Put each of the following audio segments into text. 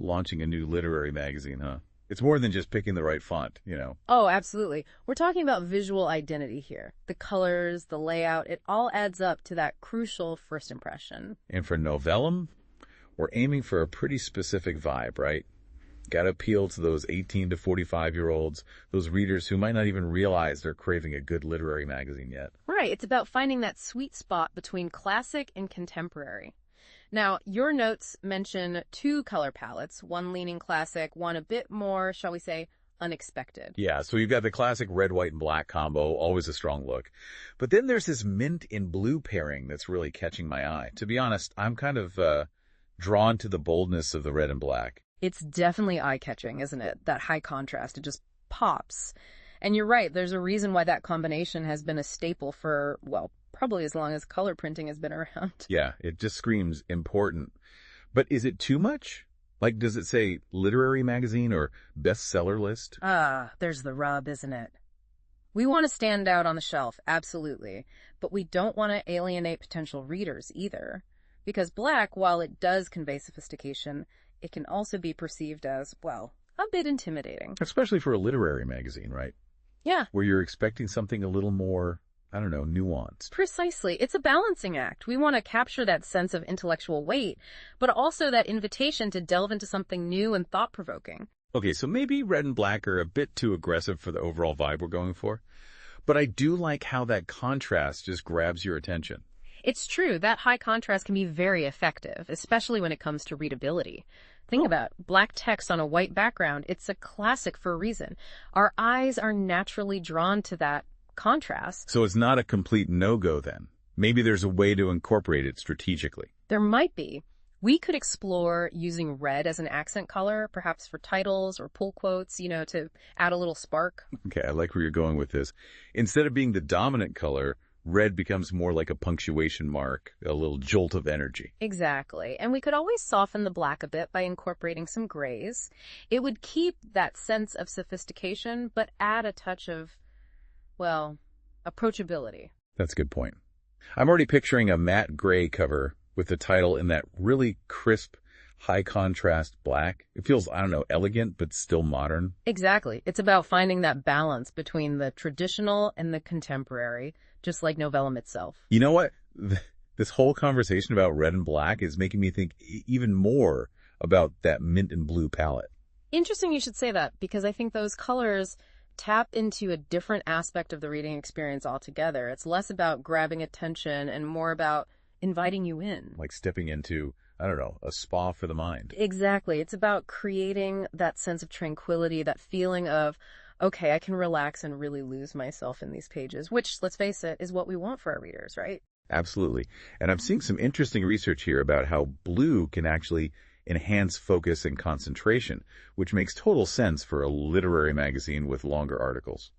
launching a new literary magazine, huh? It's more than just picking the right font, you know. Oh, absolutely. We're talking about visual identity here. The colors, the layout, it all adds up to that crucial first impression. And for Novellum, we're aiming for a pretty specific vibe, right? Got to appeal to those 18 to 45-year-olds, those readers who might not even realize they're craving a good literary magazine yet. Right. It's about finding that sweet spot between classic and contemporary. Now, your notes mention two color palettes, one leaning classic, one a bit more, shall we say, unexpected. Yeah, so you've got the classic red, white, and black combo, always a strong look. But then there's this mint and blue pairing that's really catching my eye. To be honest, I'm kind of drawn to the boldness of the red and black. It's definitely eye-catching, isn't it? That high contrast, it just pops. And you're right, there's a reason why that combination has been a staple for, well, probably as long as color printing has been around. Yeah, it just screams important. But is it too much? Like, does it say literary magazine or bestseller list? There's the rub, isn't it? We want to stand out on the shelf, absolutely. But we don't want to alienate potential readers either. Because black, while it does convey sophistication, it can also be perceived as, well, a bit intimidating. Especially for a literary magazine, right? Yeah. Where you're expecting something a little more, I don't know, nuanced. Precisely. It's a balancing act. We want to capture that sense of intellectual weight, but also that invitation to delve into something new and thought-provoking. Okay, so maybe red and black are a bit too aggressive for the overall vibe we're going for. But I do like how that contrast just grabs your attention. It's true, that high contrast can be very effective, especially when it comes to readability. Think about black text on a white background. It's a classic for a reason. Our eyes are naturally drawn to that contrast. So it's not a complete no-go then. Maybe there's a way to incorporate it strategically. There might be. We could explore using red as an accent color, perhaps for titles or pull quotes, to add a little spark. Okay, I like where you're going with this. Instead of being the dominant color, red becomes more like a punctuation mark, a little jolt of energy. Exactly. And we could always soften the black a bit by incorporating some grays. It would keep that sense of sophistication, but add a touch of, well, approachability. That's a good point. I'm already picturing a matte gray cover with the title in that really crisp, high contrast black. It feels, I don't know, elegant, but still modern. Exactly. It's about finding that balance between the traditional and the contemporary, just like Novellum itself. You know what? This whole conversation about red and black is making me think even more about that mint and blue palette. Interesting you should say that, because I think those colors tap into a different aspect of the reading experience altogether. It's less about grabbing attention and more about inviting you in. Like stepping into, I don't know, a spa for the mind. Exactly. It's about creating that sense of tranquility, that feeling of, okay, I can relax and really lose myself in these pages, which, let's face it, is what we want for our readers, right? Absolutely. And I'm seeing some interesting research here about how blue can actually enhance focus and concentration, which makes total sense for a literary magazine with longer articles.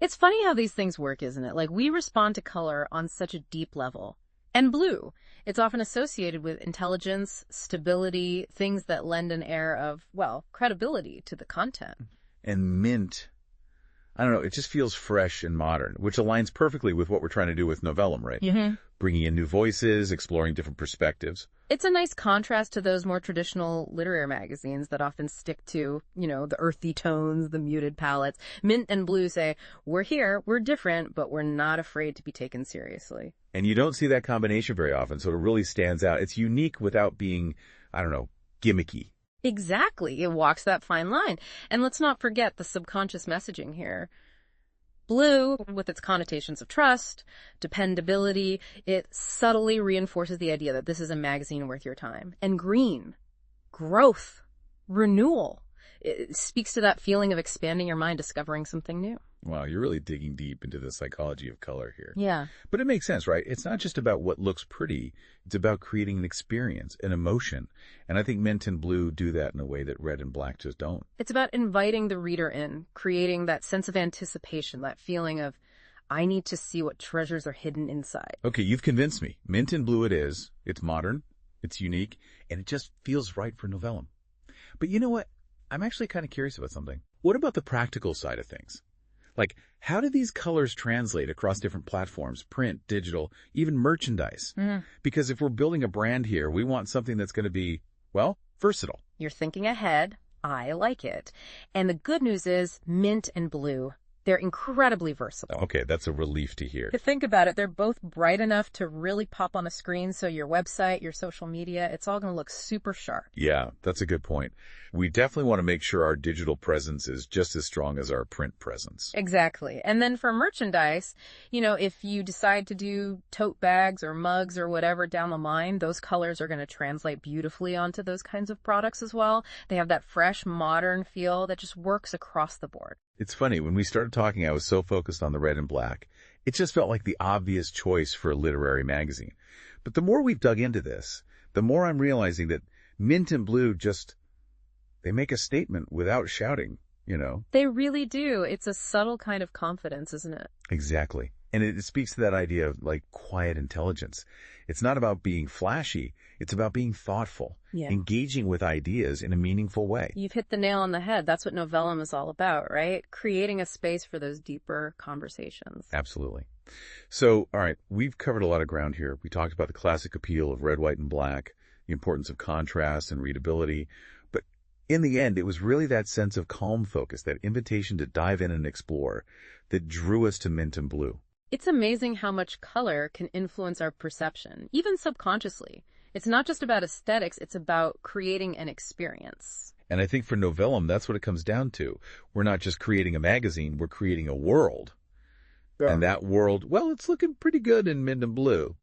It's funny how these things work, isn't it? Like, we respond to color on such a deep level. And blue, it's often associated with intelligence, stability, things that lend an air of, well, credibility to the content. And mint, I don't know, it just feels fresh and modern, which aligns perfectly with what we're trying to do with Novellum, right? Mm-hmm. Bringing in new voices, exploring different perspectives. It's a nice contrast to those more traditional literary magazines that often stick to, the earthy tones, the muted palettes. Mint and blue say, we're here, we're different, but we're not afraid to be taken seriously. And you don't see that combination very often, so it really stands out. It's unique without being, I don't know, gimmicky. Exactly. It walks that fine line. And let's not forget the subconscious messaging here. Blue, with its connotations of trust, dependability, it subtly reinforces the idea that this is a magazine worth your time. And green, growth, renewal. It speaks to that feeling of expanding your mind, discovering something new. Wow, you're really digging deep into the psychology of color here. Yeah. But it makes sense, right? It's not just about what looks pretty. It's about creating an experience, an emotion. And I think mint and blue do that in a way that red and black just don't. It's about inviting the reader in, creating that sense of anticipation, that feeling of, I need to see what treasures are hidden inside. Okay, you've convinced me. Mint and blue it is. It's modern, it's unique, and it just feels right for Novellum. But you know what? I'm actually kind of curious about something. What about the practical side of things? Like, how do these colors translate across different platforms, print, digital, even merchandise? Mm-hmm. Because if we're building a brand here, we want something that's going to be, well, versatile. You're thinking ahead. I like it. And the good news is mint and blue. They're incredibly versatile. Okay, that's a relief to hear. Think about it. They're both bright enough to really pop on a screen, so your website, your social media, it's all going to look super sharp. Yeah, that's a good point. We definitely want to make sure our digital presence is just as strong as our print presence. Exactly. And then for merchandise, if you decide to do tote bags or mugs or whatever down the line, those colors are going to translate beautifully onto those kinds of products as well. They have that fresh, modern feel that just works across the board. It's funny, when we started talking, I was so focused on the red and black. It just felt like the obvious choice for a literary magazine. But the more we've dug into this, the more I'm realizing that mint and blue they make a statement without shouting, They really do. It's a subtle kind of confidence, isn't it? Exactly. And it speaks to that idea of quiet intelligence. It's not about being flashy. It's about being thoughtful, engaging with ideas in a meaningful way. You've hit the nail on the head. That's what Novellum is all about, right? Creating a space for those deeper conversations. Absolutely. So, all right, we've covered a lot of ground here. We talked about the classic appeal of red, white, and black, the importance of contrast and readability. But in the end, it was really that sense of calm focus, that invitation to dive in and explore, that drew us to mint and blue. It's amazing how much color can influence our perception, even subconsciously. It's not just about aesthetics, it's about creating an experience. And I think for Novellum, that's what it comes down to. We're not just creating a magazine, we're creating a world. Yeah. And that world, well, it's looking pretty good in mint and blue.